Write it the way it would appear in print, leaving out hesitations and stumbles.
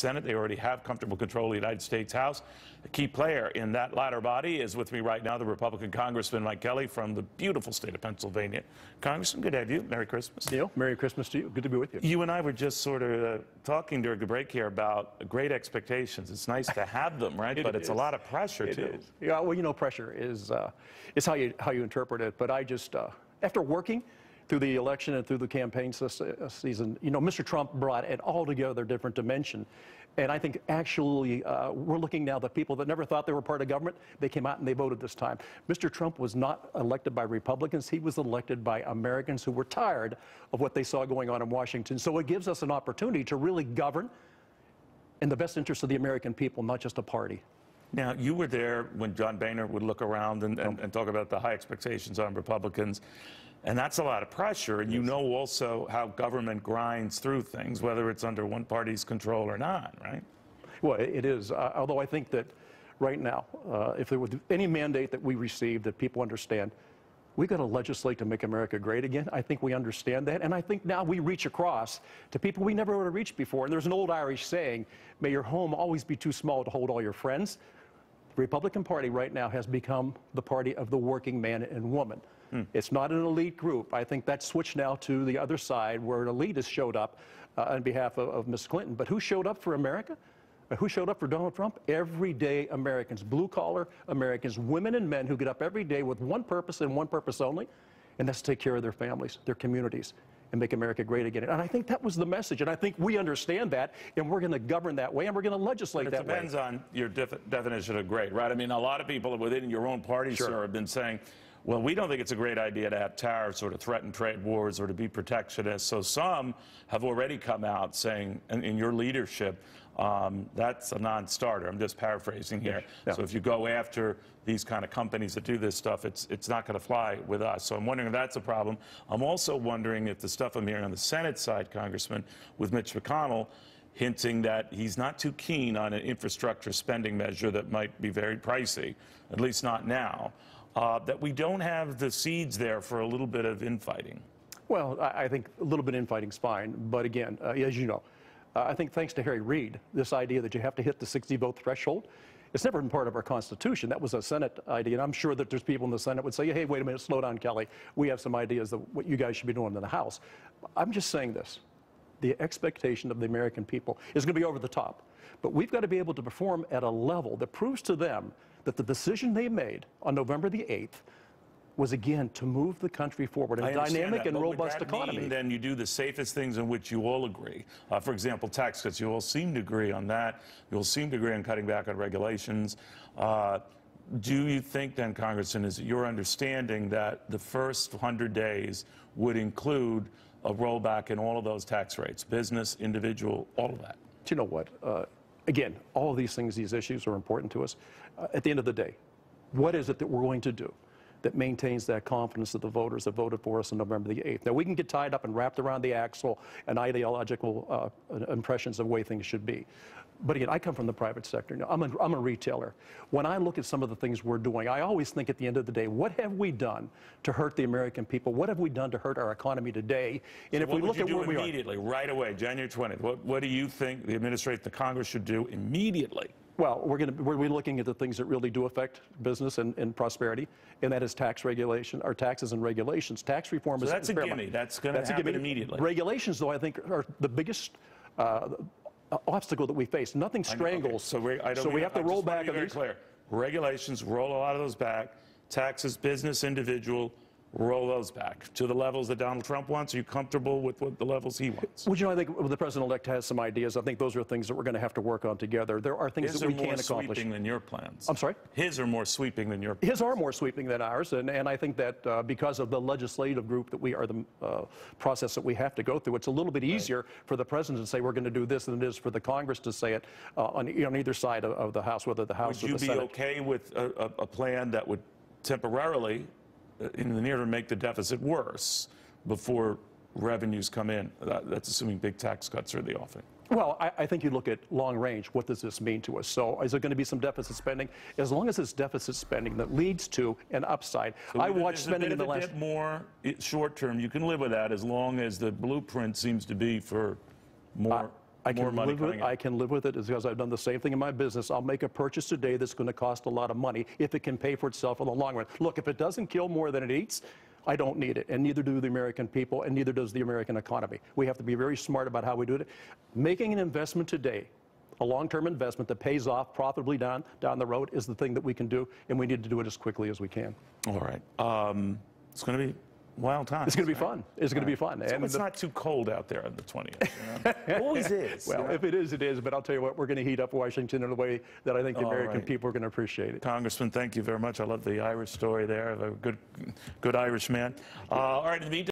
Senate. They already have comfortable control of the United States House. A key player in that latter body is with me right now, the Republican Congressman Mike Kelly from the beautiful state of Pennsylvania. Congressman, good to have you. Merry Christmas. Neil, Merry Christmas to you. Good to be with you. You and I were just sort of talking during the break here about great expectations. It's nice to have them, right? But it's a lot of pressure, too. It is. Yeah, well, you know, pressure is how you interpret it. But I just, after working through the election and through the campaign season, you know, Mr. Trump brought an altogether different dimension. And I think actually we're looking now that people that never thought they were part of government, they came out and they voted this time. Mr. Trump was not elected by Republicans. He was elected by Americans who were tired of what they saw going on in Washington. So it gives us an opportunity to really govern in the best interest of the American people, not just a party. Now, you were there when John Boehner would look around and talk about the high expectations on Republicans. And that's a lot of pressure. And you know also how government grinds through things, whether it's under one party's control or not, right? Well, it is. Although I think that right now, if there was any mandate that we received that people understand, we got to legislate to make America great again. I think we understand that. And I think now we reach across to people we never would have reached before. And there's an old Irish saying, may your home always be too small to hold all your friends. The Republican Party right now has become the party of the working man and woman. It's not an elite group. I think that's switched now to the other side where an elite has showed up on behalf of Ms. Clinton. But who showed up for America? Who showed up for Donald Trump? Everyday Americans, blue-collar Americans, women and men who get up every day with one purpose and one purpose only, and that's to take care of their families, their communities, and make America great again. And I think that was the message, and I think we understand that, and we're going to govern that way, and we're going to legislate that way. It depends on your definition of great, right? I mean, a lot of people within your own party, sir, have been saying, well, we don't think it's a great idea to have tariffs or to threaten trade wars or to be protectionist. So some have already come out saying, in your leadership, that's a non-starter. I'm just paraphrasing here. Yeah. So if you go after these kind of companies that do this stuff, it's not going to fly with us. So I'm wondering if that's a problem. I'm also wondering if the stuff I'm hearing on the Senate side, Congressman, with Mitch McConnell, hinting that he's not too keen on an infrastructure spending measure that might be very pricey, at least not now, that we don't have the seeds there for a little bit of infighting. Well, I think a little bit of infighting's fine. But again, as you know, I think thanks to Harry Reid, this idea that you have to hit the 60-vote threshold, it's never been part of our Constitution. That was a Senate idea, and I'm sure that there's people in the Senate would say, hey, wait a minute, slow down, Kelly. We have some ideas of what you guys should be doing in the House. I'm just saying this. The expectation of the American people is going to be over the top. But we've got to be able to perform at a level that proves to them that the decision they made on November the 8th was, again, to move the country forward in a dynamic and robust economy. Then you do the safest things in which you all agree. For example, tax cuts. You all seem to agree on that. You all seem to agree on cutting back on regulations. Do you think then, Congressman, is it your understanding that the first 100 days would include a rollback in all of those tax rates, business, individual, all of that? Do you know what? Again, all of these things, these issues are important to us. At the end of the day, what is it that we're going to do that maintains that confidence of the voters that voted for us on November the 8th? Now, we can get tied up and wrapped around the axle and ideological impressions of the way things should be. But again, I come from the private sector. Now, I'm a retailer. When I look at some of the things we're doing, I always think at the end of the day, what have we done to hurt the American people? What have we done to hurt our economy today? And so if we look at where we are immediately, right away, January 20th, what do you think the administration, the Congress should do immediately? Well, we're looking at the things that really do affect business and prosperity, and that is tax regulation, or taxes and regulations. Tax reform is that's a gimme. That's going to happen immediately. Regulations, though, I think are the biggest obstacle that we face. Nothing strangles. Okay. So we have to roll back. Very clear. Regulations, roll a lot of those back. Taxes, business, individual, roll those back to the levels that Donald Trump wants. Are you comfortable with what the levels he wants? Well, you know, I think the president-elect has some ideas. I think those are things that we're going to have to work on together. There are things that we can accomplish. His are more sweeping than your plans. I'm sorry? His are more sweeping than your plans. His are more sweeping than ours, and I think that because of the legislative group that we are, the process that we have to go through, it's a little bit easier for the president to say we're going to do this than it is for the Congress to say it on either side of the House, whether the House or the Senate. Would you be okay with a plan that would temporarily, in the near term, make the deficit worse before revenues come in? That's assuming big tax cuts are the offing. Well, I think you look at long range, what does this mean to us? So is there going to be some deficit spending? As long as it's deficit spending that leads to an upside. So I watched spending in the last... A bit more short term, you can live with that as long as the blueprint seems to be for more more money coming in. I can live with it because I've done the same thing in my business. I'll make a purchase today that's going to cost a lot of money if it can pay for itself in the long run. Look, if it doesn't kill more than it eats, I don't need it, and neither do the American people, and neither does the American economy. We have to be very smart about how we do it. Making an investment today, a long-term investment that pays off profitably down the road, is the thing that we can do, and we need to do it as quickly as we can. All right. It's going to be wild times. It's going to be fun. It's going to be fun. So it's not too cold out there on the 20th. You know? It always is. Well, you know? if it is, it is. But I'll tell you what, we're going to heat up Washington in a way that I think the American people are going to appreciate it. Congressman, thank you very much. I love the Irish story there. A good Irish man. All right. In the meantime,